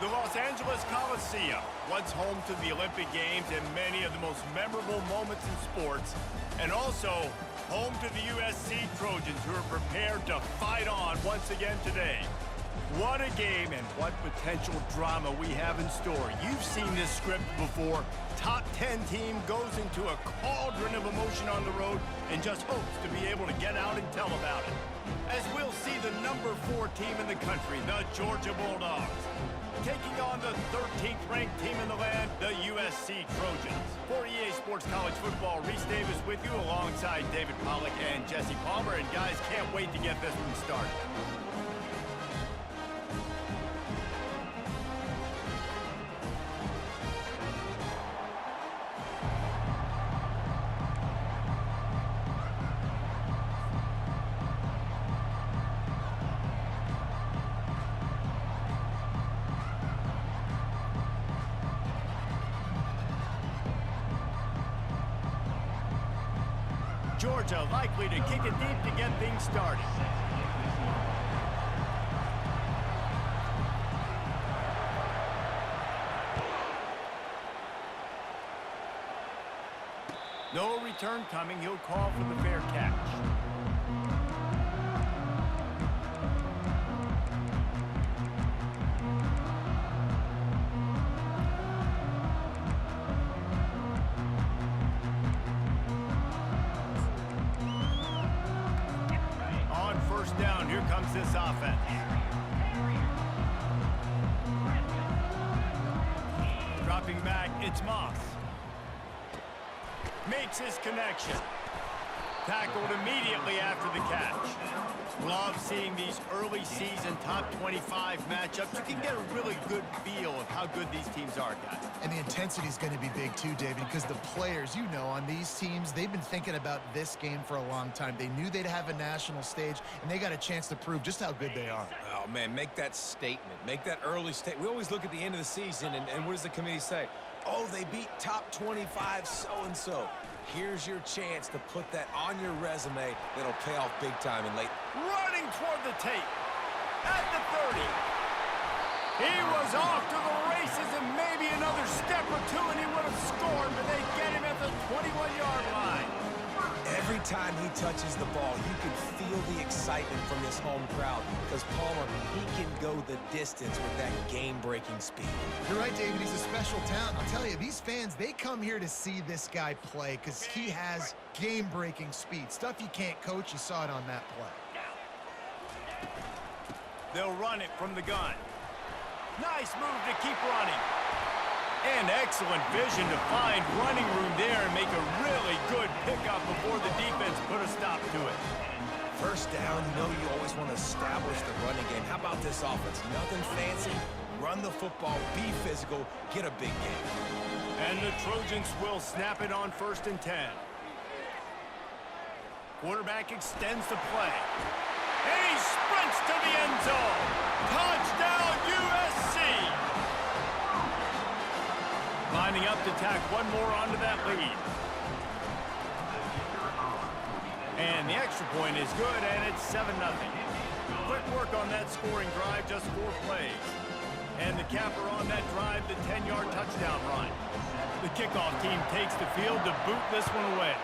The Los Angeles Coliseum, once home to the Olympic Games and many of the most memorable moments in sports, and also home to the USC Trojans, who are prepared to fight on once again today. What a game and what potential drama we have in store. You've seen this script before. Top 10 team goes into a cauldron of emotion on the road and just hopes to be able to get out and tell about it. As we'll see the number 4 team in the country, the Georgia Bulldogs, taking on the 13th ranked team in the land, the USC Trojans. For EA Sports College Football, Reese Davis with you alongside David Pollack and Jesse Palmer. And guys, can't wait to get this one started. Georgia likely to kick it deep to get things started. No return coming. He'll call for the fair catch. Down, here comes this offense. Dropping back, it's Moss. Makes his connection. Tackled immediately after the catch. Love seeing these early season top 25 matchups. You can get a really good feel of how good these teams are, guys. And the intensity is going to be big too, David, because the players, you know, on these teams, they've been thinking about this game for a long time. They knew they'd have a national stage, and they got a chance to prove just how good they are. Oh, man, make that statement. Make that early statement. We always look at the end of the season, and what does the committee say? Oh, they beat top 25 so-and-so. Here's your chance to put that on your resume that'll pay off big time in late. Running toward the tape. At the 30. He was off to the races and maybe another step or two and he would have scored, but they get him at the 21-yard line. Every time he touches the ball, you can feel the excitement from this home crowd because Palmer, he can go the distance with that game-breaking speed. You're right, David. He's a special talent. I'll tell you, these fans, they come here to see this guy play because he has game-breaking speed. Stuff you can't coach. You saw it on that play. They'll run it from the gun. Nice move to keep running. And excellent vision to find running room there and make a really good pickup before the defense put a stop to it. First down, you know you always want to establish the running game. How about this offense? Nothing fancy. Run the football, be physical, get a big game. And the Trojans will snap it on 1st and 10. Quarterback extends the play. And he sprints to the end zone. Touchdown, USC! Lining up to tack one more onto that lead. And the extra point is good, and it's 7-0. Quick work on that scoring drive, just 4 plays. And the capper on that drive, the 10-yard touchdown run. The kickoff team takes the field to boot this one away.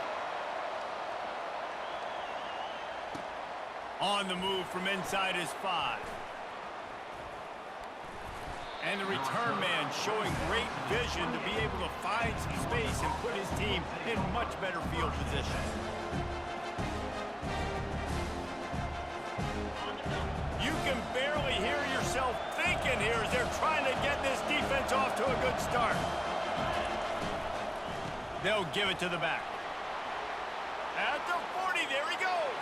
On the move from inside is 5. And the return man showing great vision to be able to find some space and put his team in much better field position. You can barely hear yourself thinking here as they're trying to get this defense off to a good start. They'll give it to the back. At the 40, there he goes.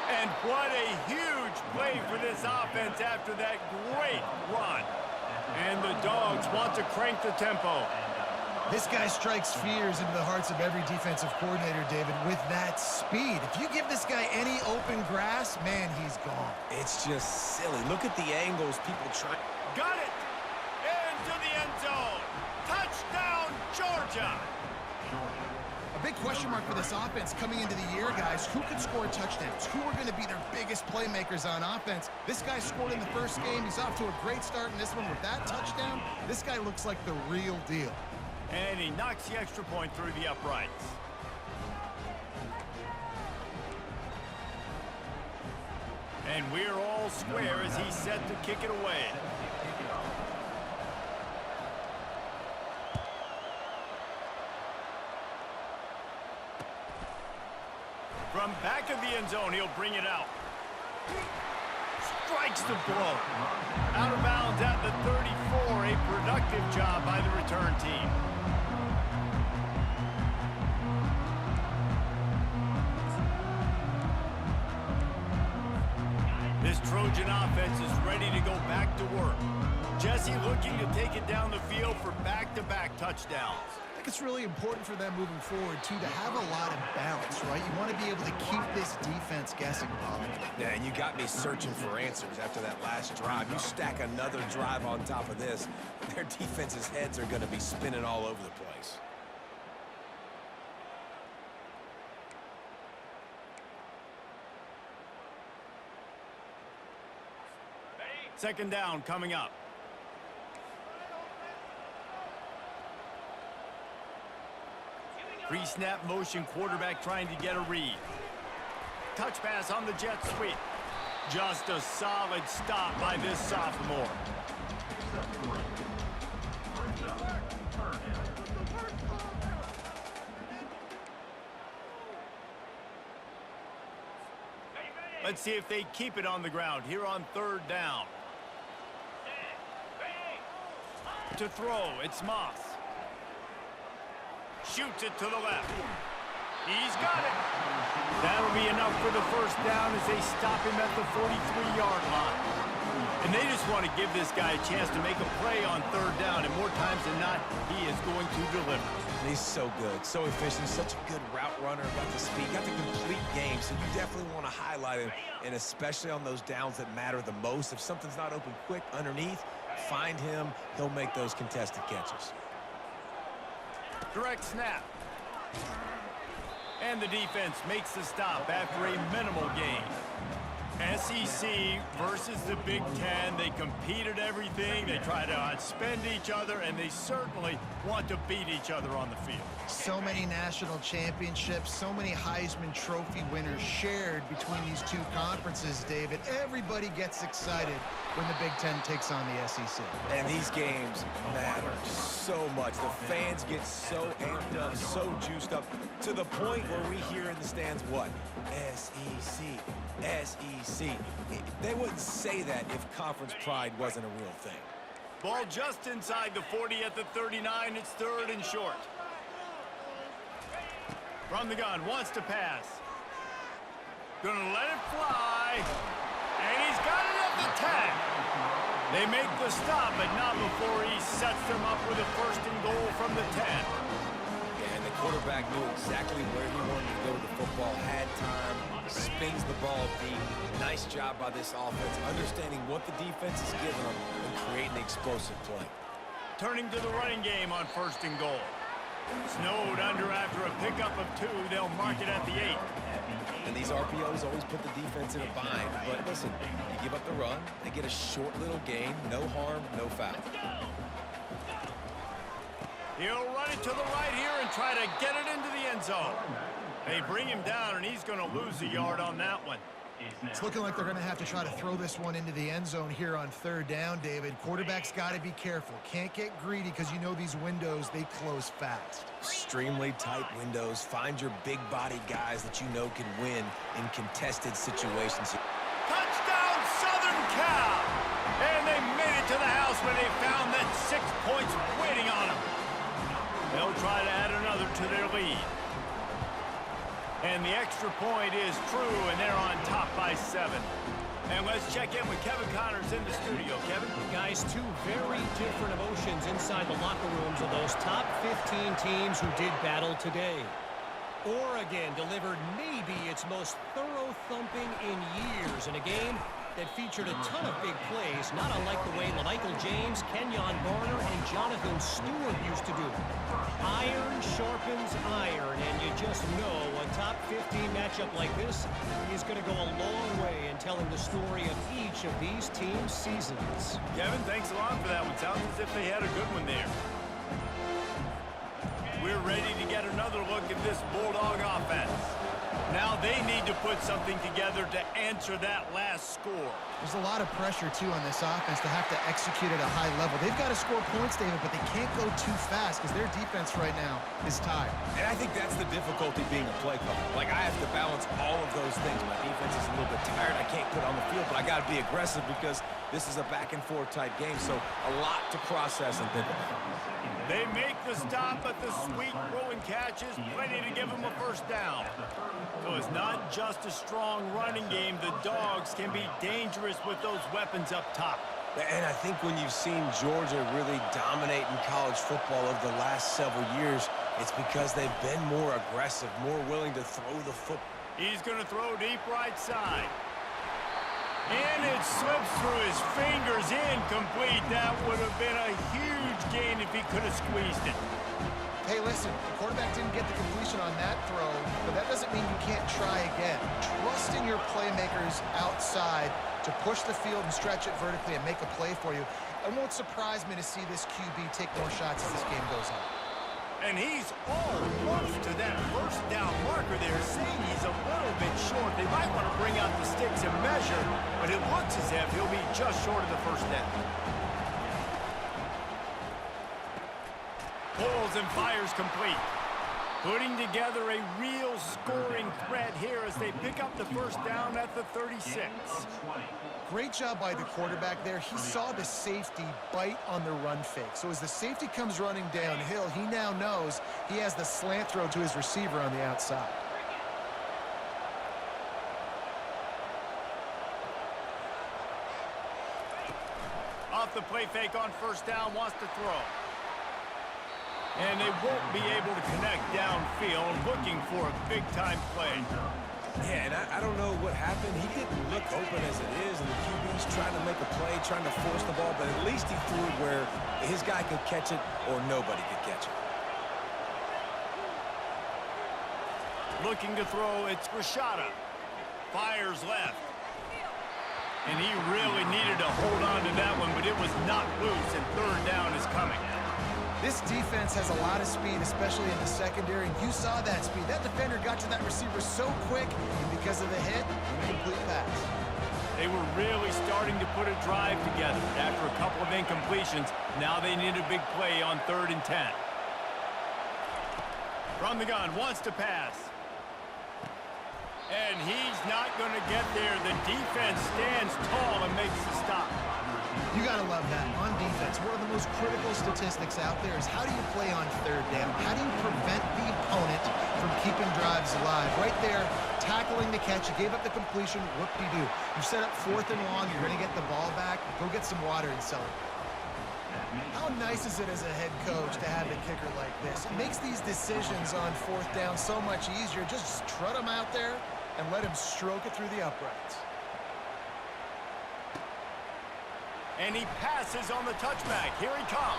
And what a huge play for this offense after that great run. And the Dogs want to crank the tempo. This guy strikes fears into the hearts of every defensive coordinator, David, with that speed. If you give this guy any open grass, man, he's gone. It's just silly. Look at the angles people try. Got it. Into the end zone. Touchdown, Georgia. A big question mark for this offense coming into the year, guys. Who could score touchdowns? Who are going to be their biggest playmakers on offense? This guy scored in the first game. He's off to a great start in this one with that touchdown. This guy looks like the real deal. And he knocks the extra point through the uprights. And we're all square as he's set to kick it away. From back of the end zone, he'll bring it out. Strikes the blow. Out of bounds at the 34. A productive job by the return team. This Trojan offense is ready to go back to work. Jesse looking to take it down the field for back-to-back touchdowns. I think it's really important for them moving forward, too, to have a lot of balance, right? You want to be able to keep this defense guessing, Pollock. Yeah, and you got me searching for answers after that last drive. You stack another drive on top of this, their defense's heads are going to be spinning all over the place. Second down coming up. Pre-snap motion, quarterback trying to get a read. Touch pass on the jet sweep. Just a solid stop by this sophomore. Let's see if they keep it on the ground here on third down. To throw, it's Moss. Shoots it to the left. He's got it. That'll be enough for the first down as they stop him at the 43-yard line. And they just want to give this guy a chance to make a play on third down, and more times than not, he is going to deliver. He's so good, so efficient, such a good route runner, got the speed, got the complete game, so you definitely want to highlight him, and especially on those downs that matter the most. If something's not open quick underneath, find him, he'll make those contested catches. Direct snap. And the defense makes the stop after a minimal gain. SEC versus the Big Ten. They compete at everything. They try to outspend each other, and they certainly want to beat each other on the field. So many national championships, so many Heisman Trophy winners shared between these two conferences, David. Everybody gets excited when the Big Ten takes on the SEC. And these games matter so much. The fans get so amped up, so juiced up, to the point where we hear in the stands, what? SEC. SEC. They wouldn't say that if conference pride wasn't a real thing. Ball just inside the 40 at the 39. It's third and short. From the gun, wants to pass. Gonna let it fly. And he's got it at the 10. They make the stop, but not before he sets them up with a first and goal from the 10. And the quarterback knew exactly where he wanted to go with the football, had time, spins the ball deep. Nice job by this offense, understanding what the defense is giving them and creating the explosive play. Turning to the running game on first and goal. Snowed under after a pickup of 2. They'll mark it at the 8. And these RPOs always put the defense in a bind. But listen, you give up the run, they get a short little gain, no harm, no foul. He'll run it to the right here and try to get it into the end zone. They bring him down, and he's going to lose a yard on that one. It's looking like they're going to have to try to throw this one into the end zone here on third down, David. Quarterback's got to be careful. Can't get greedy because you know these windows, they close fast. Extremely tight windows. Find your big body guys that you know can win in contested situations. Touchdown, Southern Cal! And they made it to the house when they found that 6 points waiting on them. They'll try to add another to their lead. And the extra point is true, and they're on top by 7. And let's check in with Kevin Connors in the studio. Kevin? Guys, two very different emotions inside the locker rooms of those top 15 teams who did battle today. Oregon delivered maybe its most thorough thumping in years in a game that featured a ton of big plays, not unlike the way LaMichael James, Kenyon Barner, and Jonathan Stewart used to do it. Iron sharpens iron, and you just know a top 15 matchup like this is going to go a long way in telling the story of each of these teams' seasons. Kevin, thanks a lot for that one. Sounds as if they had a good one there. We're ready to get another look at this Bulldog offense. Now they need to put something together to answer that last score. There's a lot of pressure, too, on this offense to have to execute at a high level. They've got to score points, David, but they can't go too fast because their defense right now is tired. And I think that's the difficulty being a play caller. Like, I have to balance all of those things. My defense is a little bit tired. I can't put on the field, but I got to be aggressive because this is a back-and-forth type game, so a lot to process and think about. They make the stop, but the sweet throw and catch is plenty to give them a first down. So it's not just a strong running game. The Dogs can be dangerous with those weapons up top. And I think when you've seen Georgia really dominate in college football over the last several years, it's because they've been more aggressive, more willing to throw the football. He's going to throw deep right side. And it slips through his fingers, incomplete. That would have been a huge gain if he could have squeezed it. Hey, listen, the quarterback didn't get the completion on that throw, but that doesn't mean you can't try again. Trust in your playmakers outside to push the field and stretch it vertically and make a play for you. It won't surprise me to see this QB take more shots as this game goes on. And he's almost to that first down marker there, saying he's a little bit short. They might want to bring out the sticks and measure, but it looks as if he'll be just short of the first down. Pulls and fires complete. Putting together a real scoring threat here as they pick up the first down at the 36. Great job by the quarterback there. He saw the safety bite on the run fake. So as the safety comes running downhill, he now knows he has the slant throw to his receiver on the outside. Off the play fake on first down, wants to throw. And they won't be able to connect downfield, looking for a big-time play. Yeah, and I don't know what happened. He didn't look open as it is, and the QB's trying to make a play, trying to force the ball, but at least he threw it where his guy could catch it or nobody could catch it. Looking to throw, it's Rashada. Fires left. And he really needed to hold on to that one, but it was not loose, and third down is coming. This defense has a lot of speed, especially in the secondary, and you saw that speed. That defender got to that receiver so quick, and because of the hit, incomplete pass. They were really starting to put a drive together. After a couple of incompletions, now they need a big play on 3rd and 10. From the gun, wants to pass. And he's not going to get there. The defense stands tall and makes the stop. You got to love that. On defense, one of the most critical statistics out there is how do you play on 3rd down? How do you prevent the opponent from keeping drives alive? Right there, tackling the catch. You gave up the completion. Whoop-de-doo. You set up 4th and long. You're going to get the ball back. Go get some water and celebrate. How nice is it as a head coach to have a kicker like this? It makes these decisions on 4th down so much easier. Just trot him out there and let him stroke it through the uprights. And he passes on the touchback. Here he comes.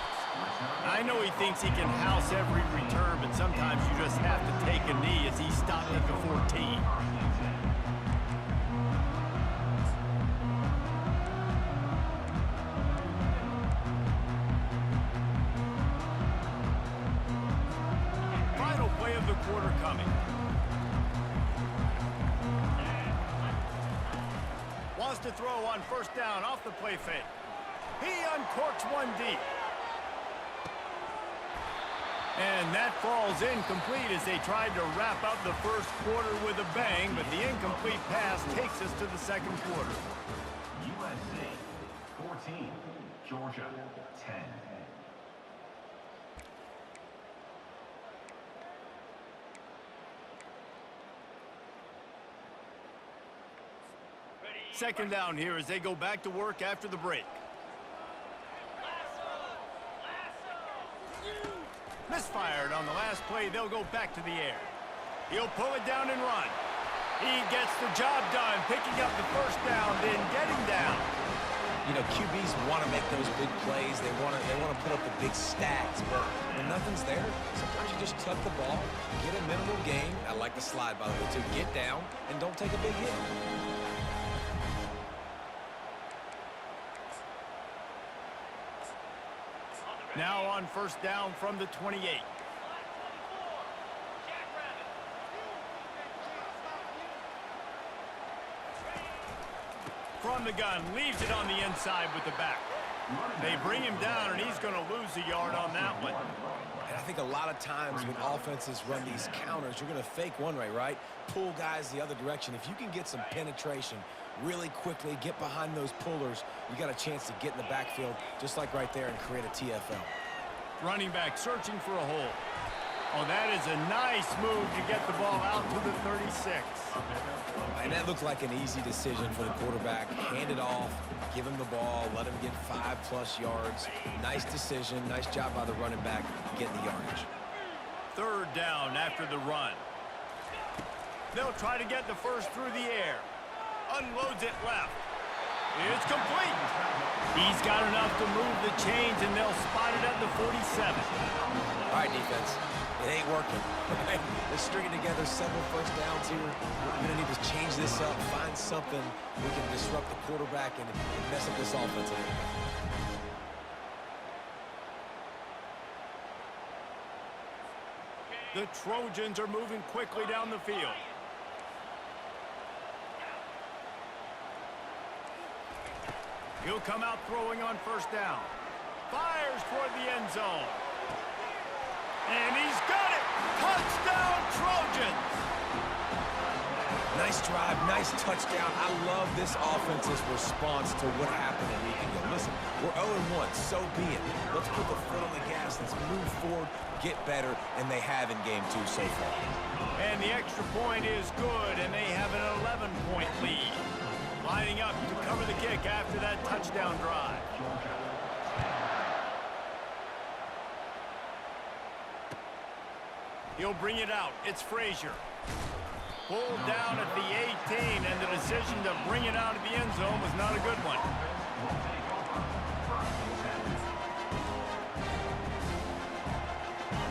I know he thinks he can house every return, but sometimes you just have to take a knee as he stopped at the 14. Final play of the quarter coming. Wants to throw on first down off the play fake. He uncorks one deep. And that falls incomplete as they tried to wrap up the first quarter with a bang, but the incomplete pass takes us to the second quarter. USC 14, Georgia 10. Second down here as they go back to work after the break. Misfired on the last play. They'll go back to the air. He'll pull it down and run. He gets the job done, picking up the first down, then getting down. You know, QBs want to make those big plays. They want to put up the big stats, but when nothing's there, sometimes you just tuck the ball, get a minimal gain. I like the slide, by the way, to get down and don't take a big hit. Now on first down from the 28. From the gun, leaves it on the inside with the back. They bring him down, and he's going to lose a yard on that one. And I think a lot of times when offenses run these counters, you're going to fake one way, right? Pull guys the other direction. If you can get some penetration really quickly, get behind those pullers, you got a chance to get in the backfield, just like right there, and create a TFL. Running back searching for a hole. Oh, that is a nice move to get the ball out to the 36. And that looked like an easy decision for the quarterback. Hand it off, give him the ball, let him get 5+ yards. Nice decision. Nice job by the running back getting the yardage. Third down after the run. They'll try to get the first through the air. Unloads it left. It's complete. He's got enough to move the chains, and they'll spot it at the 47. All right, defense. It ain't working. They're stringing together several first downs here. We're going to need to change this up, find something we can disrupt the quarterback and mess up this offense a little bit. The Trojans are moving quickly down the field. He'll come out throwing on first down. Fires toward the end zone. And he's got it! Touchdown, Trojans! Nice drive, nice touchdown. I love this offense's response to what happened a week ago. Listen, we're 0-1, so be it. Let's put the foot on the gas, let's move forward, get better, and they have in game 2 so far. And the extra point is good, and they have an 11-point lead. Lining up to cover the kick after that touchdown drive. He'll bring it out. It's Frazier. Pulled down at the 18, and the decision to bring it out of the end zone was not a good one.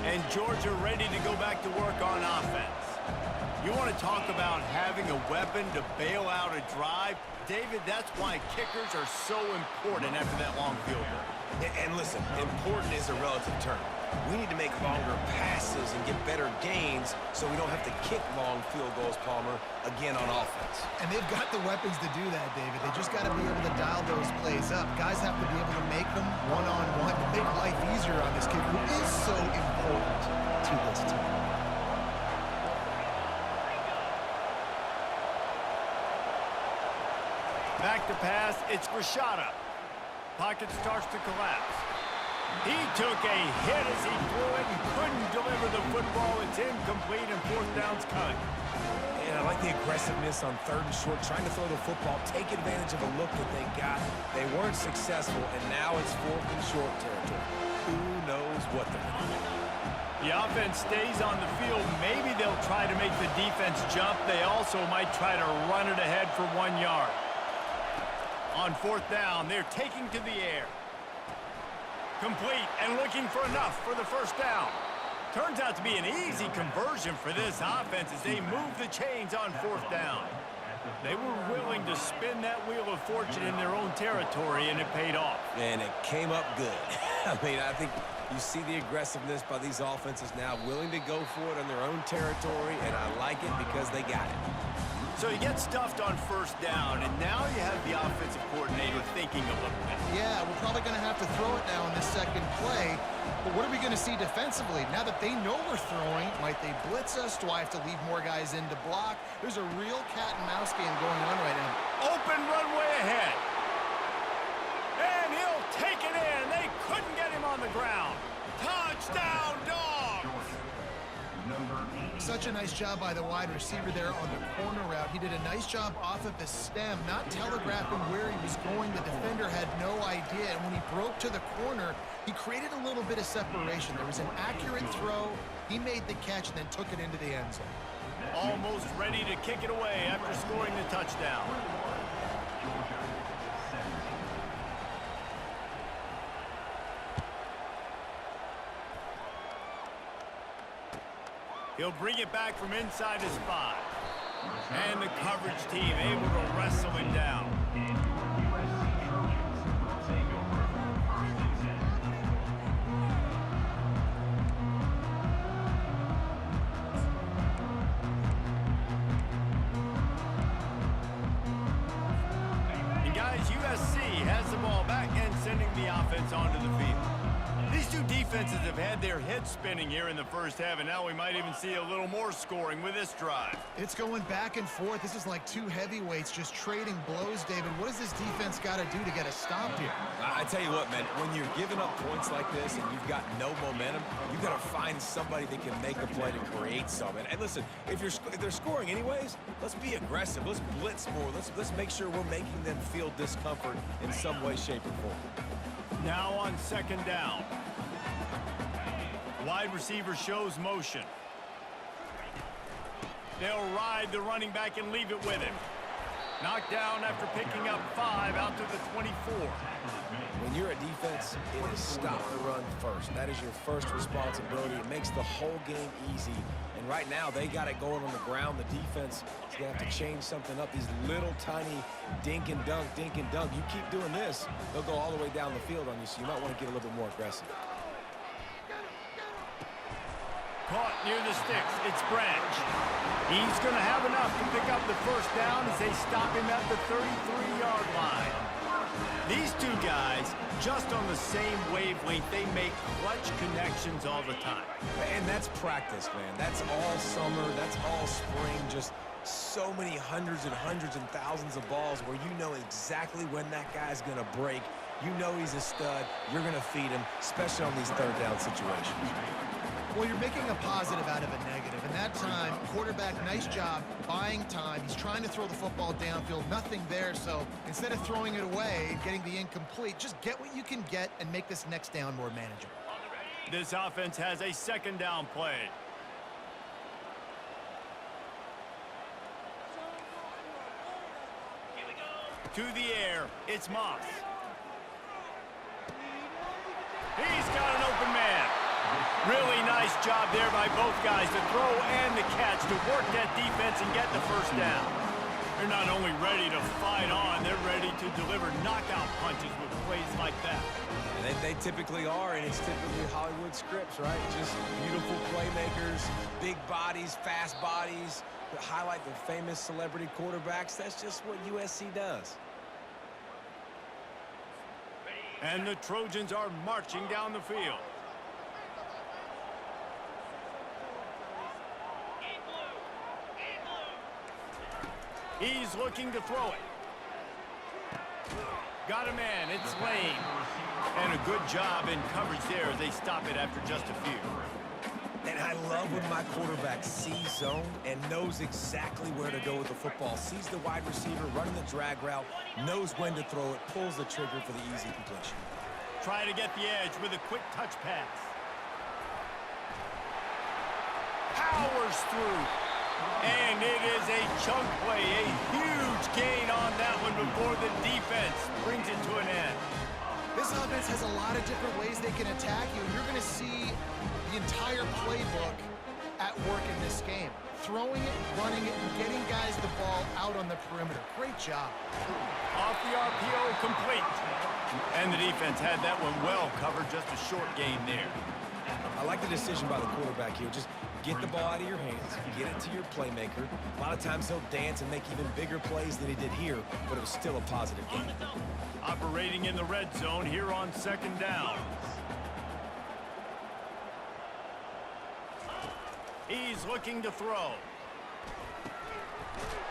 And Georgia ready to go back to work on offense. You want to talk about having a weapon to bail out a drive? David, that's why kickers are so important after that long field goal. And listen, important is a relative term. We need to make longer passes and get better gains so we don't have to kick long field goals, Palmer, again on offense. And they've got the weapons to do that, David. They just got to be able to dial those plays up. Guys have to be able to make them one-on-one to make life easier on this kid who is so important to this team. Back to pass, it's Rashada. Pocket starts to collapse. He took a hit as he threw it and couldn't deliver the football. It's incomplete and fourth down's coming. And I like the aggressiveness on 3rd and short, trying to throw the football, take advantage of a look that they got. They weren't successful, and now it's 4th and short territory. Who knows what they're going to do? The offense stays on the field. Maybe they'll try to make the defense jump. They also might try to run it ahead for 1 yard. On 4th down, they're taking to the air. Complete and looking for enough for the first down. Turns out to be an easy conversion for this offense as they move the chains on 4th down. They were willing to spin that wheel of fortune in their own territory, and it paid off. And it came up good. I mean, I think you see the aggressiveness by these offenses now, willing to go for it on their own territory, and I like it because they got it. So you get stuffed on first down, and now you have the offensive coordinator thinking a little bit. Yeah, we're probably going to have to throw it now in this second play. But what are we going to see defensively? Now that they know we're throwing, might they blitz us? Do I have to leave more guys in to block? There's a real cat-and-mouse game going on right now. Open runway ahead. And he'll take it in. They couldn't get him on the ground. Touchdown, Dogs! Such a nice job by the wide receiver there on the corner route. He did a nice job off of the stem, not telegraphing where he was going. The defender had no idea. And when he broke to the corner, he created a little bit of separation. There was an accurate throw. He made the catch and then took it into the end zone. Almost ready to kick it away after scoring the touchdown. Georgia 17. He'll bring it back from inside his 5. And the coverage team able to wrestle him down. USC Trojans will take over 1st and 10. And guys, USC has the ball back and sending the offense onto the field. These two defenses have had their heads spinning here in the first half, and now we might even see a little more scoring with this drive. It's going back and forth. This is like two heavyweights just trading blows, David. What does this defense got to do to get a stop here? I tell you what, man, when you're giving up points like this and you've got no momentum, you've got to find somebody that can make a play to create something. And listen, if they're scoring anyways, let's be aggressive. Let's blitz more. Let's make sure we're making them feel discomfort in some way, shape, or form. Now on 2nd down. Wide receiver shows motion. They'll ride the running back and leave it with him. Knocked down after picking up 5 out to the 24. When you're a defense, it is stop the run first. That is your first responsibility. It makes the whole game easy. And right now, they got it going on the ground. The defense is going to have to change something up. These little tiny dink and dunk, dink and dunk. You keep doing this, they'll go all the way down the field on you, so you might want to get a little bit more aggressive. Caught near the sticks. It's Branch. He's going to have enough to pick up the 1st down as they stop him at the 33-yard line. These two guys, just on the same wavelength, they make clutch connections all the time. And that's practice, man. That's all summer. That's all spring. Just so many hundreds and thousands of balls where you know exactly when that guy's going to break. You know he's a stud. You're going to feed him, especially on these 3rd down situations. Well, you're making a positive out of a negative. And that time, quarterback, nice job buying time. He's trying to throw the football downfield. Nothing there. So instead of throwing it away and getting the incomplete, just get what you can get and make this next down more manageable. This offense has a 2nd down play. To the air, it's Moss. He's got an open man. Really nice job there by both guys to throw and the catch to work that defense and get the 1st down. They're not only ready to fight on, they're ready to deliver knockout punches with plays like that. And they typically are, and it's typically Hollywood scripts, right? Just beautiful playmakers, big bodies, fast bodies that highlight the famous celebrity quarterbacks. That's just what USC does. And the Trojans are marching down the field. He's looking to throw it. Got a man. It's Lane. And a good job in coverage there as they stop it after just a few. And I love when my quarterback sees zone and knows exactly where to go with the football. Sees the wide receiver running the drag route, knows when to throw it, pulls the trigger for the easy completion. Try to get the edge with a quick touch pass. Powers through. And it is a chunk play, a huge gain on that one before the defense brings it to an end. This offense has a lot of different ways they can attack you. You're going to see the entire playbook at work in this game. Throwing it, running it, and getting guys the ball out on the perimeter. Great job. Off the RPO, complete. And the defense had that one well covered, just a short gain there. I like the decision by the quarterback here. Just get the ball out of your hands, get it to your playmaker. A lot of times he'll dance and make even bigger plays than he did here, but it was still a positive game. Operating in the red zone here on 2nd down. He's looking to throw.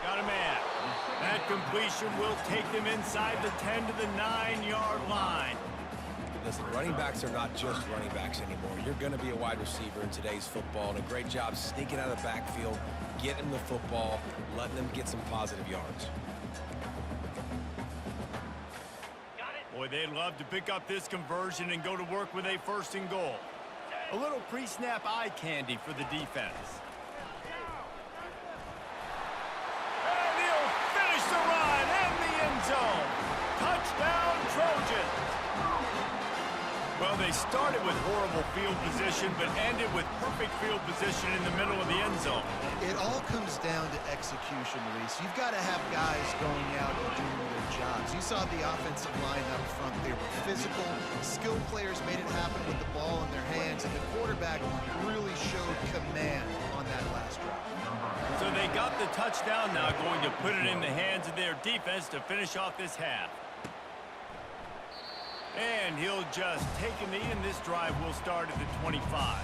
Got a man. That completion will take them inside the 10 to the 9-yard line. Listen, running backs are not just running backs anymore. You're going to be a wide receiver in today's football, and a great job sneaking out of the backfield, getting the football, letting them get some positive yards. Boy, they'd love to pick up this conversion and go to work with a 1st and goal. A little pre-snap eye candy for the defense. Well, they started with horrible field position, but ended with perfect field position in the middle of the end zone. It all comes down to execution, Reese. You've got to have guys going out and doing their jobs. You saw the offensive line up front. They were physical. Skilled players made it happen with the ball in their hands, and the quarterback really showed command on that last drive. So they got the touchdown, now going to put it in the hands of their defense to finish off this half. And he'll just take a knee, and this drive will start at the 25.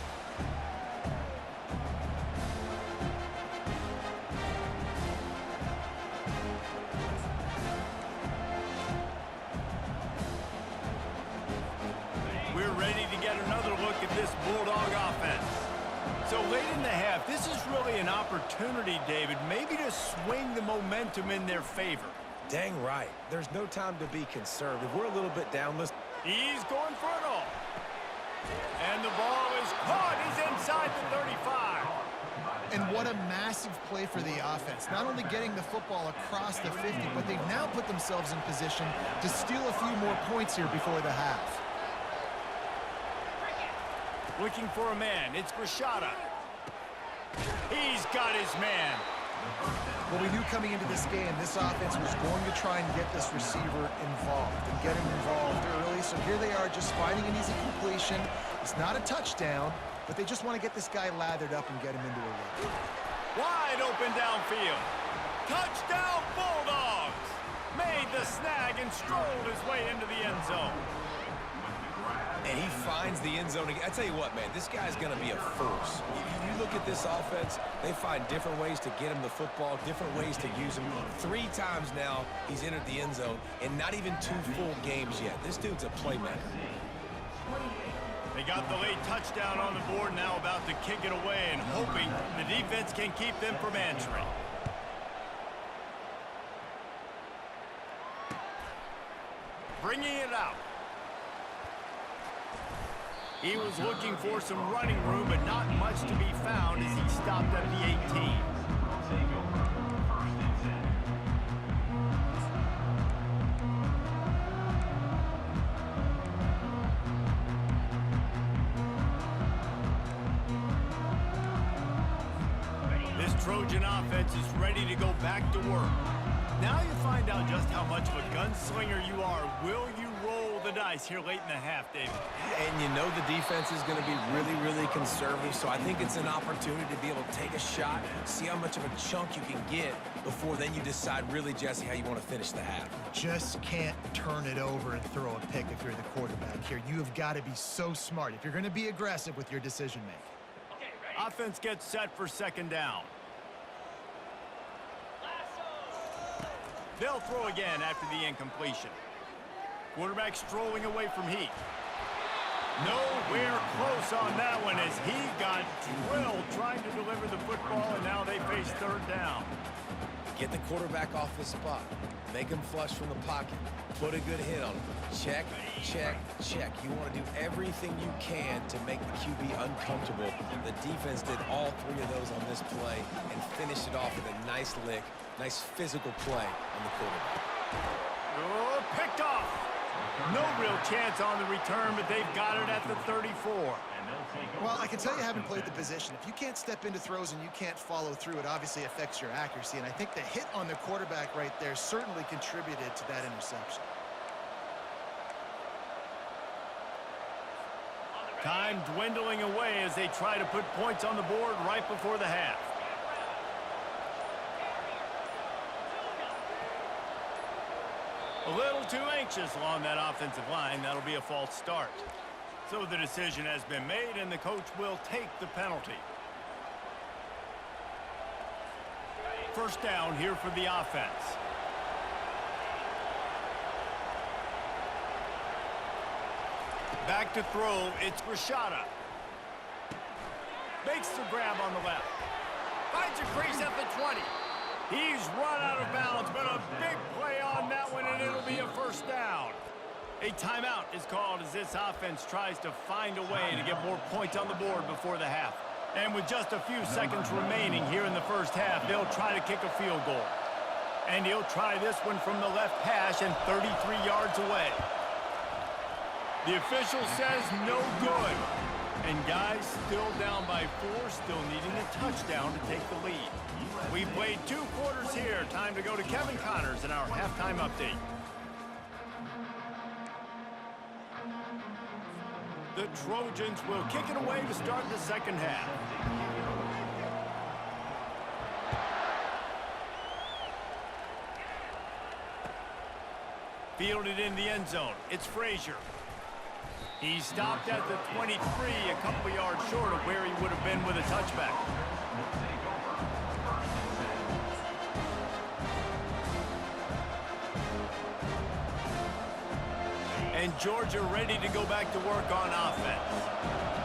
We're ready to get another look at this Bulldog offense. So late in the half, this is really an opportunity, David, maybe to swing the momentum in their favor. Dang right. There's no time to be conservative. We're a little bit down. He's going for it all. And the ball is caught. He's inside the 35. And what a massive play for the offense. Not only getting the football across the 50, but they've now put themselves in position to steal a few more points here before the half. Looking for a man. It's Rashada. He's got his man. Well, we knew coming into this game, this offense was going to try and get this receiver involved and get him involved early. So here they are just finding an easy completion. It's not a touchdown, but they just want to get this guy lathered up and get him into a run. Wide open downfield. Touchdown Bulldogs. Made the snag and strolled his way into the end zone. And he finds the end zone again. I tell you what, man, this guy's going to be a force. You look at this offense, they find different ways to get him the football, different ways to use him. 3 times now he's entered the end zone, and not even 2 full games yet. This dude's a playmaker. They got the late touchdown on the board, now about to kick it away and hoping the defense can keep them from answering. Bringing it out. He was looking for some running room, but not much to be found as he stopped at the 18. This Trojan offense is ready to go back to work. Now you find out just how much of a gunslinger you are. Will you roll the dice here late in the half, David? And you know the defense is going to be really, really conservative, so I think it's an opportunity to be able to take a shot, see how much of a chunk you can get before then you decide really, Jesse, how you want to finish the half. Just can't turn it over and throw a pick if you're the quarterback here. You have got to be so smart if you're going to be aggressive with your decision-making. Offense gets set for second down. They'll throw again after the incompletion. Quarterback strolling away from Heat. Nowhere close on that one as he got drilled trying to deliver the football, and now they face third down. Get the quarterback off the spot. Make him flush from the pocket. Put a good hit on him. Check, check, check. You want to do everything you can to make the QB uncomfortable. The defense did all 3 of those on this play and finished it off with a nice lick. Nice physical play on the quarterback. Oh, picked off. No real chance on the return, but they've got it at the 34. Well, I can tell you haven't played the position. If you can't step into throws and you can't follow through, it obviously affects your accuracy. And I think the hit on the quarterback right there certainly contributed to that interception. Time dwindling away as they try to put points on the board right before the half. A little too anxious along that offensive line. That'll be a false start. So the decision has been made, and the coach will take the penalty. First down here for the offense. Back to throw, it's Rashada. Makes the grab on the left. Finds a crease at the 20. He's run out of bounds, but a big play on that one, and it'll be a first down. A timeout is called as this offense tries to find a way to get more points on the board before the half. And with just a few seconds remaining here in the first half, they'll try to kick a field goal. And he'll try this one from the left hash and 33 yards away. The official says no good. And guys, still down by 4, still needing a touchdown to take the lead. We've played 2 quarters here. Time to go to Kevin Connors in our halftime update. The Trojans will kick it away to start the second half. Fielded in the end zone. It's Frazier. He stopped at the 23, a couple yards short of where he would have been with a touchback. And Georgia ready to go back to work on offense.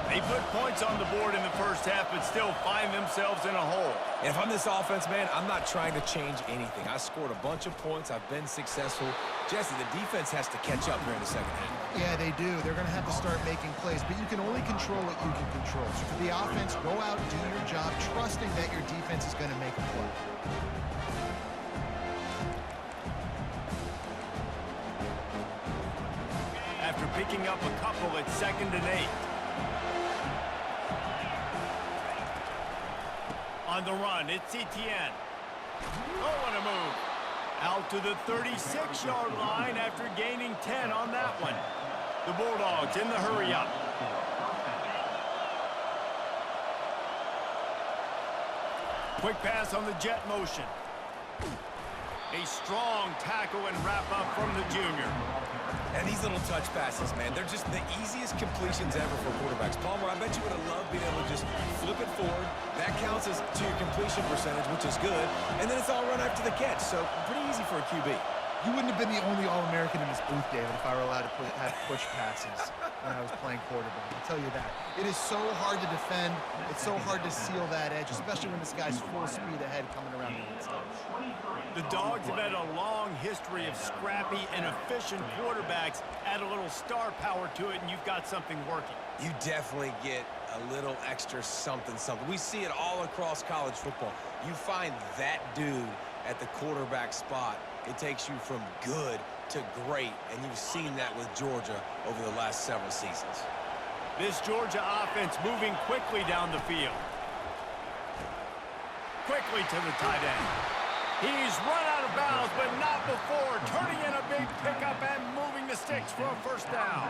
They put points on the board in the first half, but still find themselves in a hole. And if I'm this offense, man, I'm not trying to change anything. I scored a bunch of points. I've been successful. Jesse, the defense has to catch up here in the second half. Yeah, they do. They're going to have to start making plays, but you can only control what you can control. So for the offense, go out, do your job, trusting that your defense is going to make a play. After picking up a couple, it's 2nd and 8. On the run, it's Etienne. Oh, what a move. Out to the 36-yard line after gaining 10 on that one. The Bulldogs in the hurry-up. Quick pass on the jet motion. A strong tackle and wrap-up from the junior. And these little touch passes, man, they're just the easiest completions ever for quarterbacks. Palmer, I bet you would have loved being able to just flip it forward. That counts as to your completion percentage, which is good. And then it's all run after the catch, so pretty easy for a QB. You wouldn't have been the only All-American in this booth, David, if I were allowed to have push passes when I was playing quarterback. I'll tell you that. It is so hard to defend. It's so hard to seal that edge, especially when this guy's full speed ahead coming around the inside. The Dogs have had a long history of scrappy and efficient quarterbacks. Add a little star power to it, and you've got something working. You definitely get a little extra something. We see it all across college football. You find that dude at the quarterback spot, it takes you from good to great, and you've seen that with Georgia over the last several seasons. This Georgia offense moving quickly down the field. Quickly to the tight end. He's run out of bounds, but not before turning in a big pickup and moving the sticks for a first down.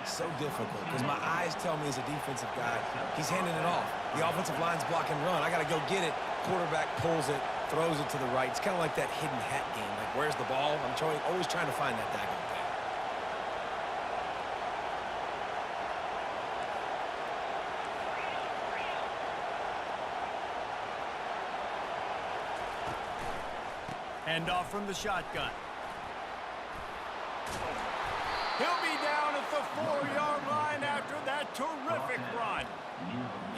So difficult, because my eyes tell me as a defensive guy, he's handing it off. The offensive line's block and run. I got to go get it. Quarterback pulls it, throws it to the right. It's kind of like that hidden hat game. Like, where's the ball? I'm always trying to find that daggone thing. Hand off from the shotgun. He'll be down at the 4-yard line after that terrific run.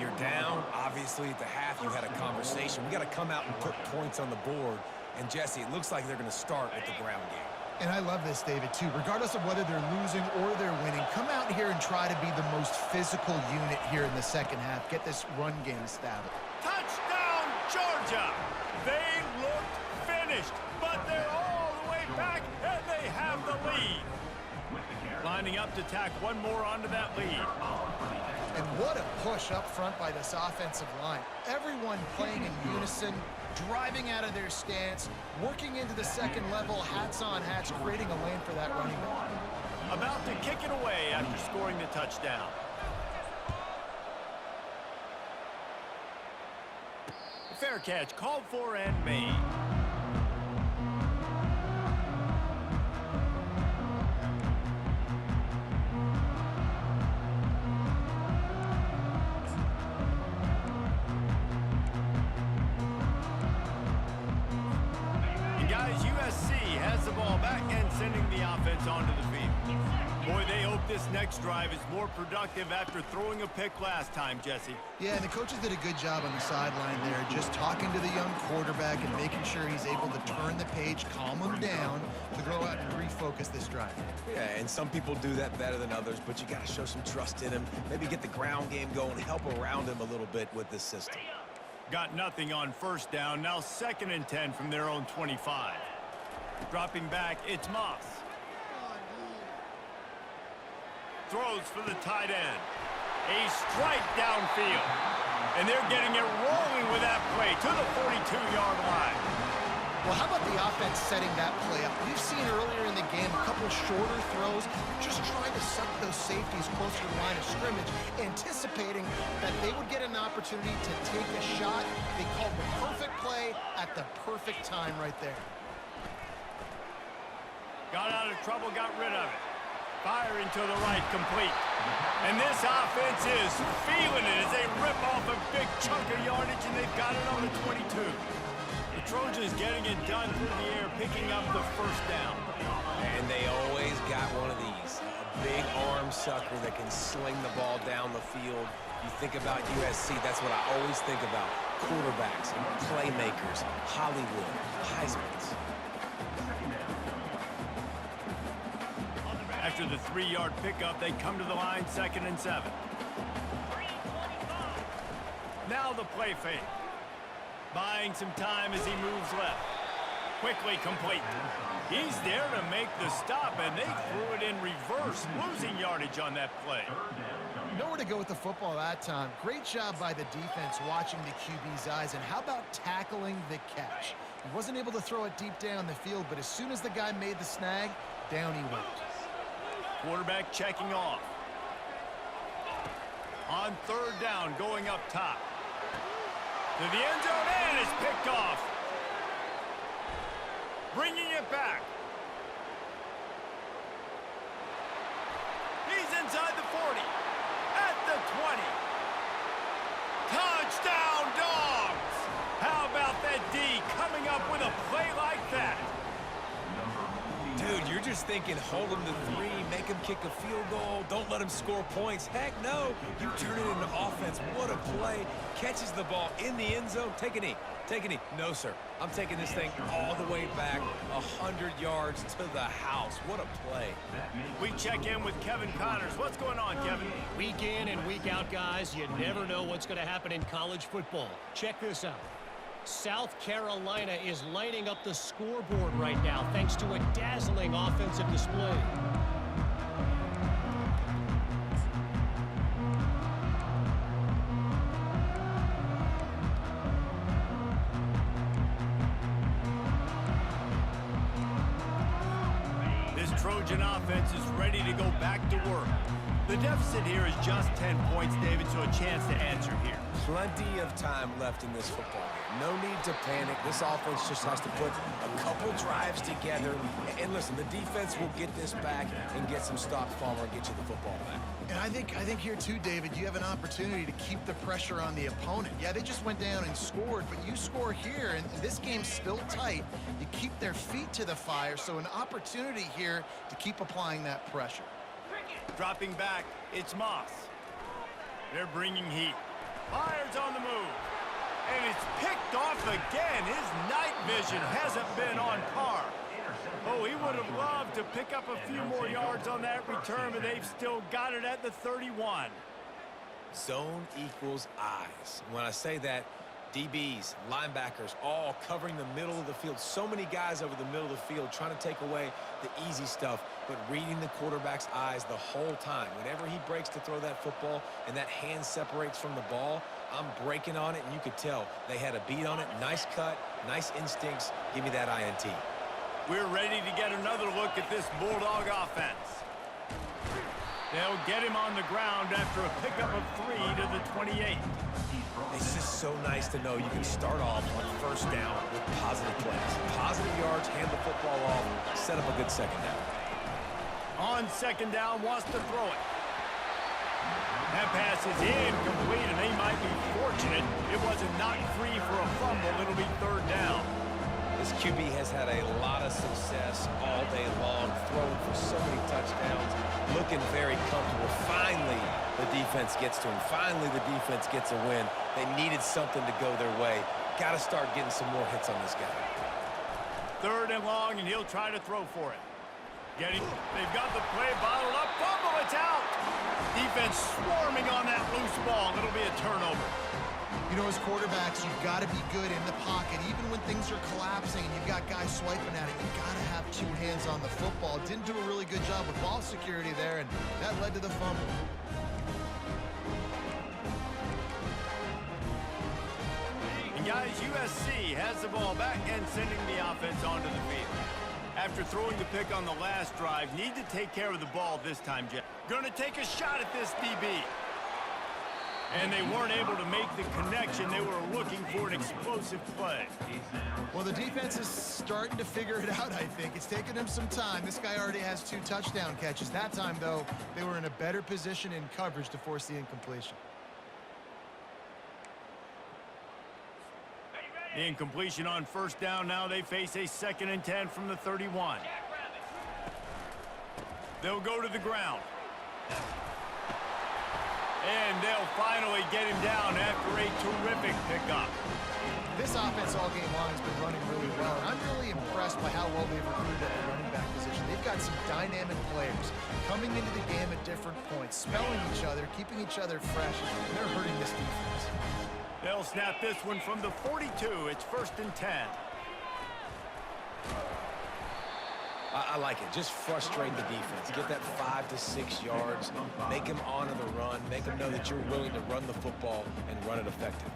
You're down. Obviously, at the half, you had a conversation. We got to come out and put points on the board. And, Jesse, it looks like they're going to start with the ground game. And I love this, David, too. Regardless of whether they're losing or they're winning, come out here and try to be the most physical unit here in the second half. Get this run game established. Touchdown, Georgia! They looked finished, but they're all the way back, and they have the lead. Lining up to tack one more onto that lead. And what a push up front by this offensive line. Everyone playing in unison, driving out of their stance, working into the second level, hats on hats, creating a lane for that running back. About to kick it away after scoring the touchdown. Fair catch called for and made. Onto the field. Boy, they hope this next drive is more productive after throwing a pick last time, Jesse. Yeah, and the coaches did a good job on the sideline there, just talking to the young quarterback and making sure he's able to turn the page, calm him down, to go out and refocus this drive. Yeah, and some people do that better than others, but you got to show some trust in him, maybe get the ground game going, help around him a little bit with this system. Got nothing on first down, now 2nd and 10 from their own 25. Dropping back, it's Moss. throws for the tight end. A strike downfield. And they're getting it rolling with that play to the 42-yard line. Well, how about the offense setting that play up? We've seen earlier in the game a couple shorter throws, just trying to suck those safeties closer to the line of scrimmage, anticipating that they would get an opportunity to take a shot. They called the perfect play at the perfect time right there. Got out of trouble, got rid of it. Firing to the right, complete. And this offense is feeling it as they rip off a big chunk of yardage, and they've got it on the 22. The Trojans getting it done through the air, picking up the first down. And they always got one of these. A big arm sucker that can sling the ball down the field. You think about USC, that's what I always think about. Quarterbacks, playmakers, Hollywood, Heismans. After the 3-yard pickup, they come to the line, 2nd and 7. Now the play fake. Buying some time as he moves left. Quickly complete. He's there to make the stop, and they threw it in reverse, losing yardage on that play. Nowhere to go with the football that time. Great job by the defense watching the QB's eyes, and how about tackling the catch? He wasn't able to throw it deep down the field, but as soon as the guy made the snag, down he went. Quarterback checking off. On 3rd down, going up top. To the end zone, and it's picked off. Bringing it back. He's inside the 40. At the 20. Touchdown, Dogs! How about that D coming up with a play like that? Dude, you're just thinking, hold him to 3, make him kick a field goal, don't let him score points. Heck no, you turn it into offense. What a play. Catches the ball in the end zone. Take a knee. Take a knee. No, sir. I'm taking this thing all the way back 100 yards to the house. What a play. We check in with Kevin Connors. What's going on, Kevin? Week in and week out, guys, you never know what's going to happen in college football. Check this out. South Carolina is lighting up the scoreboard right now thanks to a dazzling offensive display. This Trojan offense is ready to go back to work. The deficit here is just 10 points, David, so a chance to answer here. Plenty of time left in this football game. No need to panic. This offense just has to put a couple drives together. And listen, the defense will get this back and get some stops, Palmer, and get you the football back. And I think here too, David, you have an opportunity to keep the pressure on the opponent. Yeah, they just went down and scored, but you score here, and this game's still tight. You keep their feet to the fire, so an opportunity here to keep applying that pressure. Dropping back, it's Moss. They're bringing heat. Fires on the move. And it's picked off again. His night vision hasn't been on par. Oh, he would have loved to pick up a few more yards on that return, but they've still got it at the 31. Zone equals eyes. When I say that, DBs, linebackers, all covering the middle of the field. So many guys over the middle of the field trying to take away the easy stuff, but reading the quarterback's eyes the whole time. Whenever he breaks to throw that football and that hand separates from the ball, I'm breaking on it, and you could tell they had a beat on it. Nice cut, nice instincts. Give me that INT. We're ready to get another look at this Bulldog offense. They'll get him on the ground after a pickup of 3 to the 28. It's just so nice to know you can start off on 1st down with positive plays. Positive yards, hand the football off, set up a good 2nd down. On 2nd down, wants to throw it. That pass is incomplete, and they might be fortunate it wasn't knocked free for a fumble. It'll be 3rd down. This QB has had a lot of success all day long, throwing for so many touchdowns, looking very comfortable. Finally, the defense gets to him. Finally, the defense gets a win. They needed something to go their way. Got to start getting some more hits on this guy. 3rd and long, and he'll try to throw for it. They've got the play bottled up. Fumble, it's out. Defense swarming on that loose ball. It'll be a turnover. You know, as quarterbacks, you've got to be good in the pocket. Even when things are collapsing and you've got guys swiping at it, you've got to have two hands on the football. Didn't do a really good job with ball security there, and that led to the fumble. And guys, USC has the ball back and sending the offense onto the field. After throwing the pick on the last drive, need to take care of the ball this time, Jeff. Going to take a shot at this DB. And they weren't able to make the connection. They were looking for an explosive play. Well, the defense is starting to figure it out, I think. It's taken them some time. This guy already has 2 touchdown catches. That time, though, they were in a better position in coverage to force the incompletion. The incompletion on first down. Now they face a 2nd and 10 from the 31. They'll go to the ground. And they'll finally get him down after a terrific pickup. This offense all game long has been running really well, and I'm really impressed by how well they've recruited at the running back position. They've got some dynamic players coming into the game at different points, spelling each other, keeping each other fresh, and they're hurting this defense. They'll snap this one from the 42. It's 1st and 10. I like it. Just frustrate the defense. Get that 5 to 6 yards. Make them honor the run. Make them know that you're willing to run the football and run it effectively.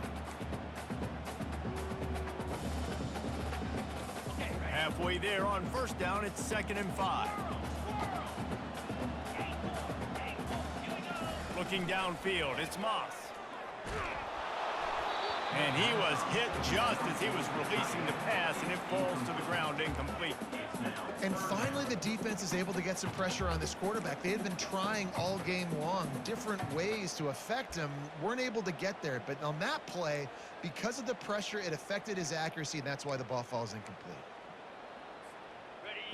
Halfway there on first down, it's 2nd and 5. Looking downfield, it's Moss. And he was hit just as he was releasing the pass, and it falls to the ground incomplete. And finally, the defense is able to get some pressure on this quarterback. They had been trying all game long different ways to affect him, weren't able to get there. But on that play, because of the pressure, it affected his accuracy, and that's why the ball falls incomplete.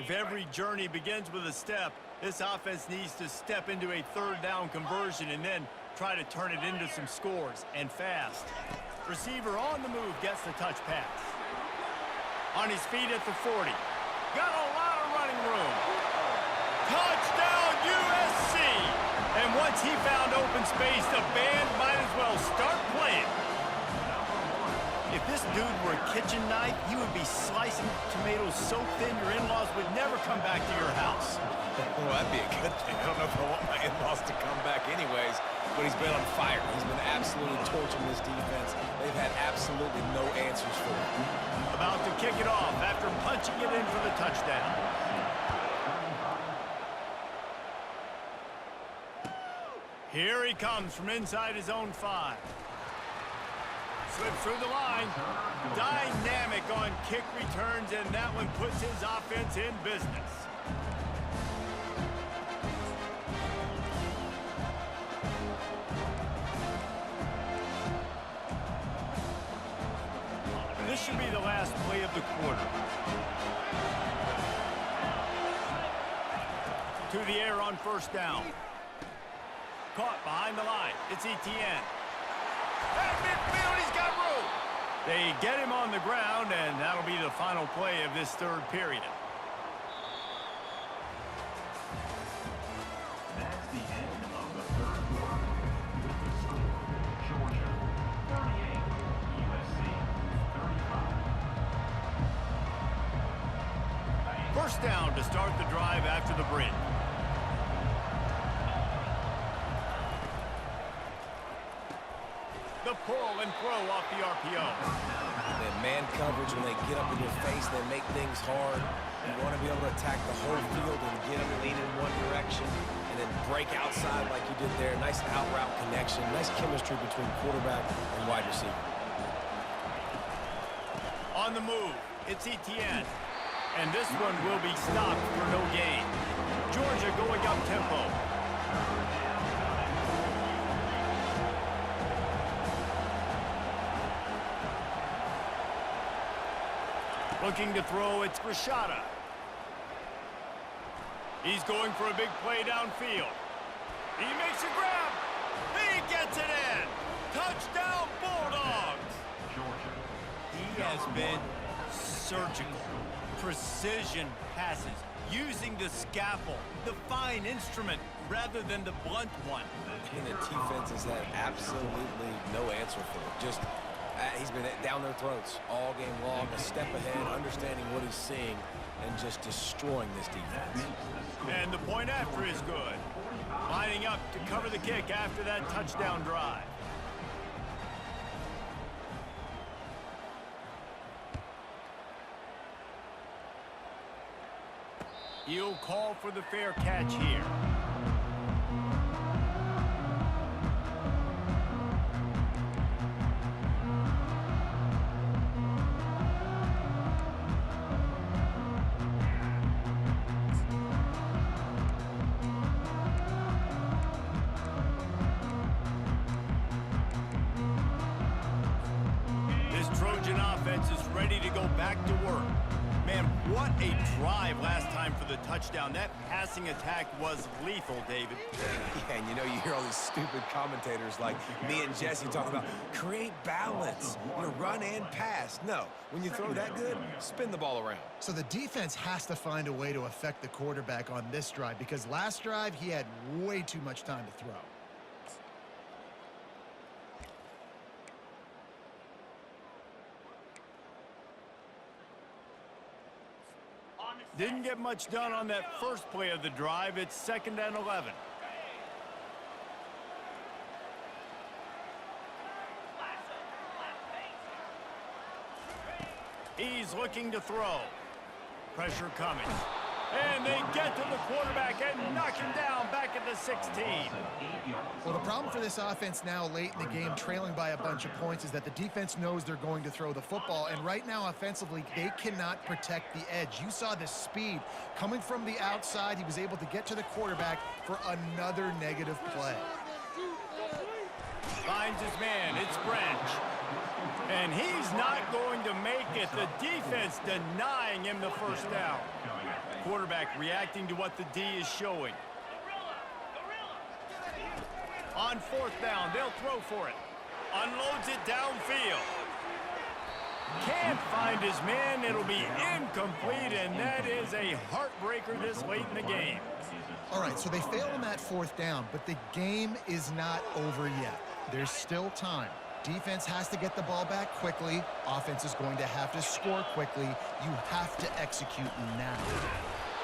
If every journey begins with a step, this offense needs to step into a 3rd down conversion and then try to turn it into some scores, and fast. Receiver on the move gets the touch pass. On his feet at the 40. Got a lot of running room. Touchdown USC! And once he found open space, the band might as well start playing. If this dude were a kitchen knife, he would be slicing tomatoes so thin your in-laws would never come back to your house. Well, that'd be a good thing. I don't know if I want my in-laws to come back anyways, but he's been on fire. He's been absolutely torching this defense. They've had absolutely no answers for him. About to kick it off after punching it in for the touchdown. Here he comes from inside his own 5. Slips through the line. Dynamic on kick returns, and that one puts his offense in business. This should be the last play of the quarter. To the air on first down. Caught behind the line. It's Etienne. At midfield, he's got room. They get him on the ground, and that'll be the final play of this 3rd period. That's the end of the 3rd quarter. With the score, Georgia 38, USC 35. First down to start the drive after the break. The pull and throw off the RPO. And man coverage, when they get up in your face, they make things hard. You want to be able to attack the whole field and get them lean in one direction and then break outside like you did there. Nice out-route connection. Nice chemistry between quarterback and wide receiver. On the move, it's Etienne. And this one will be stopped for no gain. Georgia going up tempo. Looking to throw, it's Rashada. He's going for a big play downfield. He makes a grab. He gets it in. Touchdown Bulldogs. He has been surgical. Precision passes. Using the scalpel, the fine instrument, rather than the blunt one. And the defense has had absolutely no answer for it. Just He's been down their throats all game long, a step ahead, understanding what he's seeing, and just destroying this defense. And the point after is good. Lining up to cover the kick after that touchdown drive. He'll call for the fair catch here. Trojan offense is ready to go back to work. Man, what a drive last time for the touchdown. That passing attack was lethal, David. Yeah, and you know, you hear all these stupid commentators like me and Jesse talking about create balance, run and pass. No, when you throw that good, spin the ball around. So the defense has to find a way to affect the quarterback on this drive because last drive he had way too much time to throw. Didn't get much done on that first play of the drive. It's 2nd and 11. He's looking to throw. Pressure coming. And they get to the quarterback and knock him down back at the 16. Well, the problem for this offense now late in the game, trailing by a bunch of points, is that the defense knows they're going to throw the football. And right now, offensively, they cannot protect the edge. You saw the speed coming from the outside. He was able to get to the quarterback for another negative play. Finds his man. It's Branch. And he's not going to make it. The defense denying him the first down. Quarterback reacting to what the D is showing. On 4th down, they'll throw for it. Unloads it downfield. Can't find his man. It'll be incomplete, and that is a heartbreaker this late in the game. All right, so they fail on that 4th down, but the game is not over yet. There's still time. Defense has to get the ball back quickly. Offense is going to have to score quickly. You have to execute now.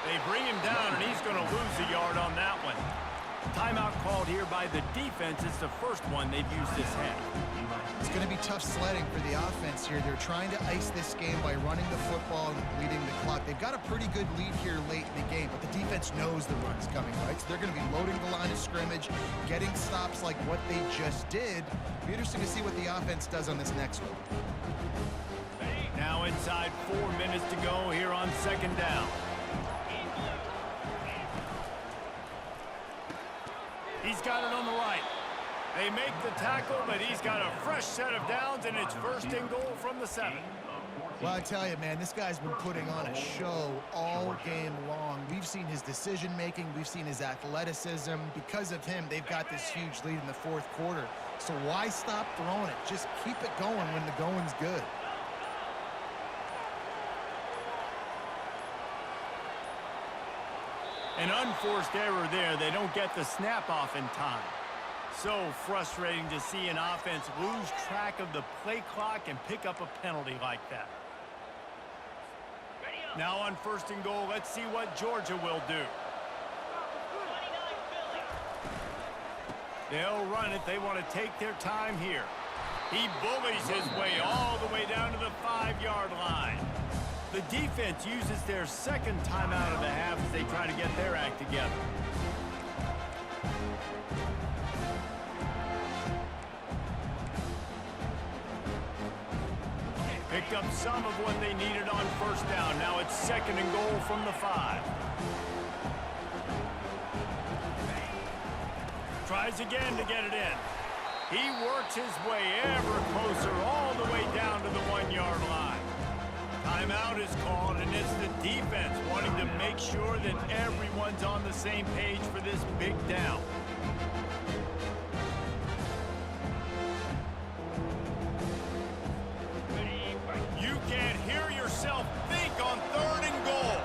They bring him down, and he's going to lose a yard on that one. Timeout called here by the defense. It's the first one they've used this half. It's going to be tough sledding for the offense here. They're trying to ice this game by running the football and bleeding the clock. They've got a pretty good lead here late in the game, but the defense knows the run's coming, right? So they're going to be loading the line of scrimmage, getting stops like what they just did. It'll be interesting to see what the offense does on this next one. Now inside 4 minutes to go here on 2nd down. He's got it on the right. They make the tackle, but he's got a fresh set of downs, and it's 1st and goal from the 7. Well, I tell you, man, this guy's been putting on a show all game long. We've seen his decision-making. We've seen his athleticism. Because of him, they've got this huge lead in the 4th quarter. So why stop throwing it? Just keep it going when the going's good. An unforced error there. They don't get the snap off in time. So frustrating to see an offense lose track of the play clock and pick up a penalty like that. Now on 1st and goal, let's see what Georgia will do. They'll run it. They want to take their time here. He bullies his way all the way down to the 5-yard line. The defense uses their 2nd timeout of the half as they try to get their act together. Picked up some of what they needed on 1st down. Now it's 2nd and goal from the 5. Tries again to get it in. He works his way ever closer all the way down to the 1-yard line. Timeout is called, and it's the defense wanting to make sure that everyone's on the same page for this big down. You can't hear yourself think on 3rd and goal.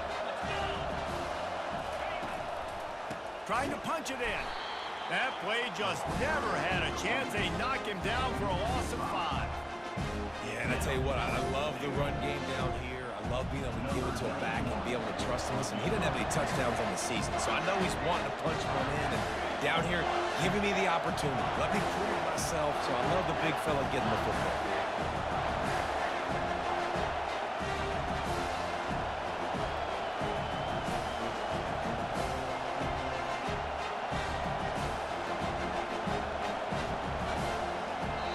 Trying to punch it in. That play just never had a chance. They knock him down for a loss of 5. Yeah, and I tell you what, I love the run game down here. I love being able to give it to a back and be able to trust him. Listen, he didn't have any touchdowns on the season, so I know he's wanting to punch one in. And down here, giving me the opportunity. Let me prove it myself, so I love the big fella getting the football.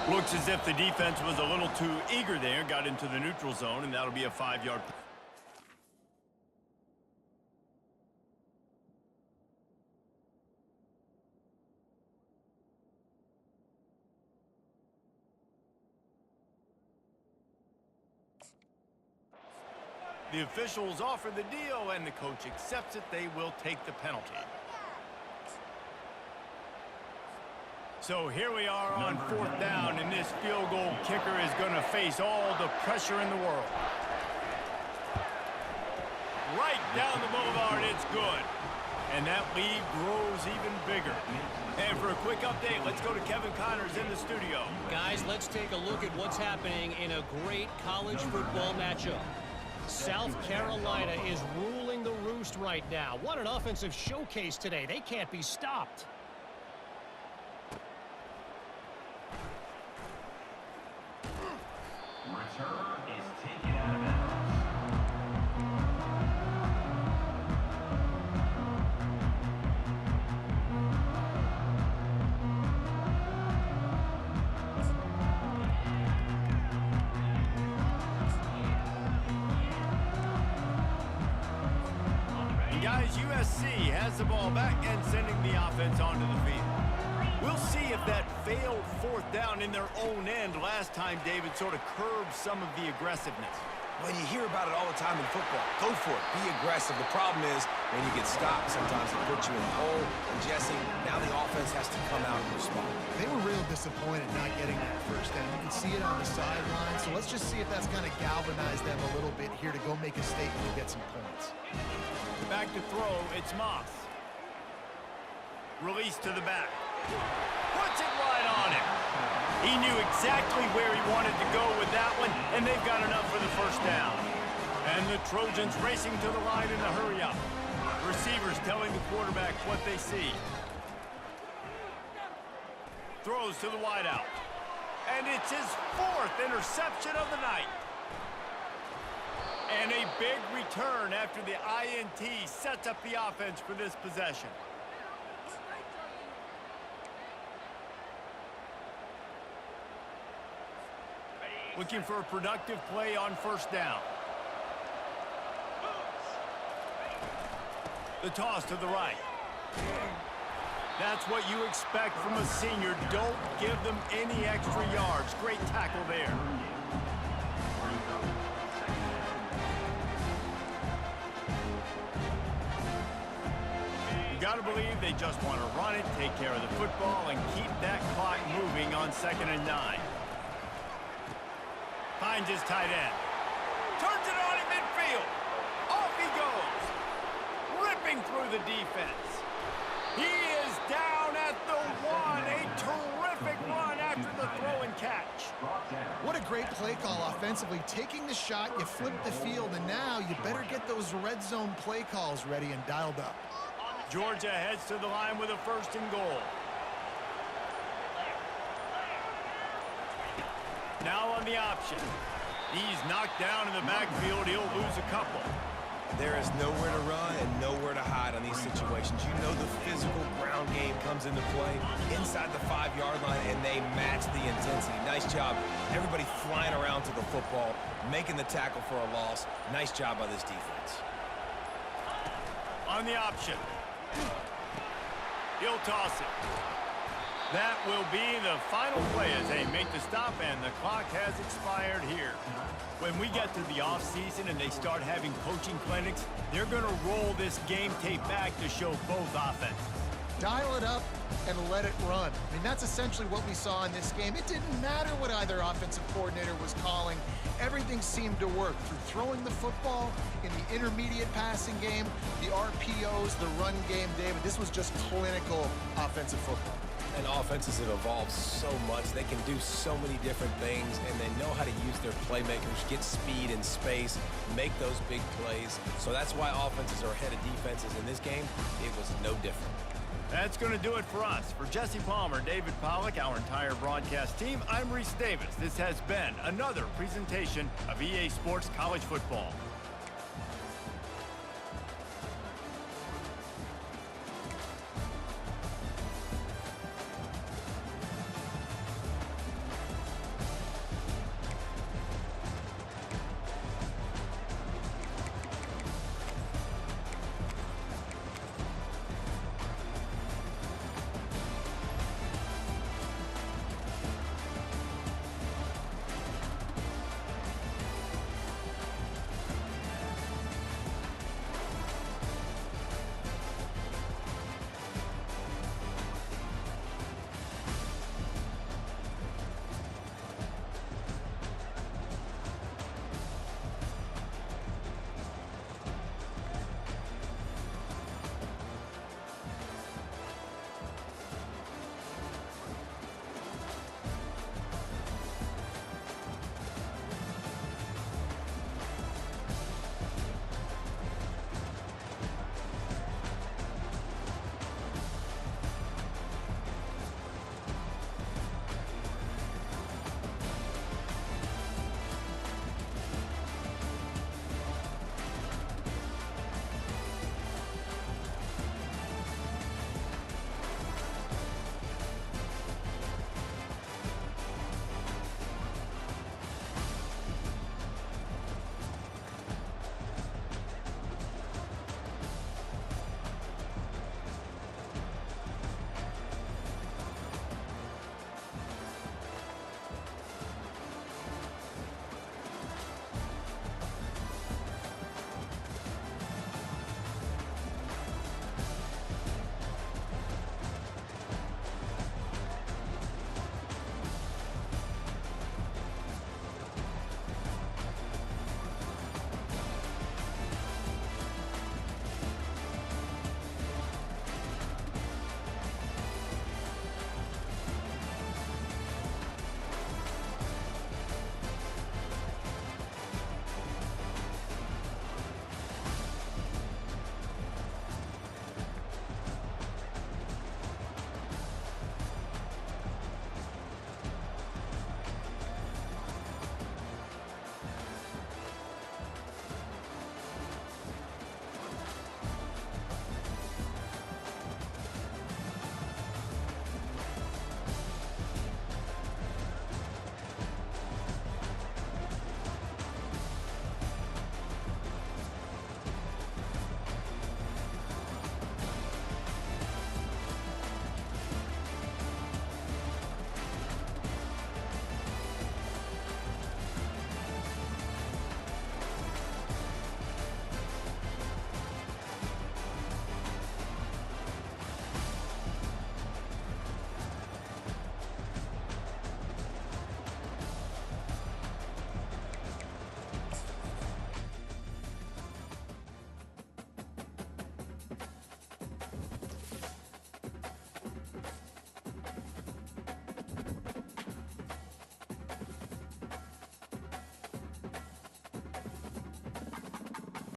Looks as if the defense was a little too eager there, got into the neutral zone, and that'll be a 5-yard. The officials offer the deal, and the coach accepts it. They will take the penalty. So here we are on 4th down, and this field goal kicker is going to face all the pressure in the world. Right down the boulevard, it's good. And that lead grows even bigger. And for a quick update, let's go to Kevin Connors in the studio. Guys, let's take a look at what's happening in a great college football matchup. South Carolina is ruling the roost right now. What an offensive showcase today. They can't be stopped. Return is taken out of bounds. And guys, USC has the ball back and sending the offense onto the field. We'll see if that failed 4th down in their own end last time, David, sort of curbed some of the aggressiveness. When you hear about it all the time in football, go for it. Be aggressive. The problem is when you get stopped, sometimes it puts you in the hole. And, Jesse, now the offense has to come out and respond. They were real disappointed not getting that 1st down. You can see it on the sideline. So let's just see if that's going to galvanize them a little bit here to go make a statement and get some points. Back to throw, it's Moss. Release to the back. Puts it right on him. He knew exactly where he wanted to go with that one, and they've got enough for the 1st down. And the Trojans racing to the line in a hurry up. Receivers telling the quarterback what they see. Throws to the wideout. And it's his 4th interception of the night. And a big return after the INT sets up the offense for this possession. Looking for a productive play on 1st down. The toss to the right. That's what you expect from a senior. Don't give them any extra yards. Great tackle there. You got to believe they just want to run it, take care of the football, and keep that clock moving on 2nd and 9. Finds his tight end. Turns it on in midfield. Off he goes. Ripping through the defense. He is down at the 1. A terrific run after the throw and catch. What a great play call offensively. Taking the shot, you flip the field, and now you better get those red zone play calls ready and dialed up. Georgia heads to the line with a 1st and goal. Now on the option. He's knocked down in the backfield. He'll lose a couple. There is nowhere to run and nowhere to hide on these situations. You know the physical ground game comes into play inside the 5-yard line, and they match the intensity. Nice job. Everybody flying around to the football, making the tackle for a loss. Nice job by this defense. On the option. He'll toss it. That will be the final play as they make the stop, and the clock has expired here. When we get to the offseason and they start having coaching clinics, they're going to roll this game tape back to show both offenses. Dial it up and let it run. I mean, that's essentially what we saw in this game. It didn't matter what either offensive coordinator was calling. Everything seemed to work through throwing the football, in the intermediate passing game, the RPOs, the run game, David. This was just clinical offensive football. And offenses have evolved so much. They can do so many different things, and they know how to use their playmakers, get speed and space, make those big plays. So that's why offenses are ahead of defenses. In this game, it was no different. That's going to do it for us. For Jesse Palmer, David Pollack, our entire broadcast team, I'm Reese Davis. This has been another presentation of EA Sports College Football.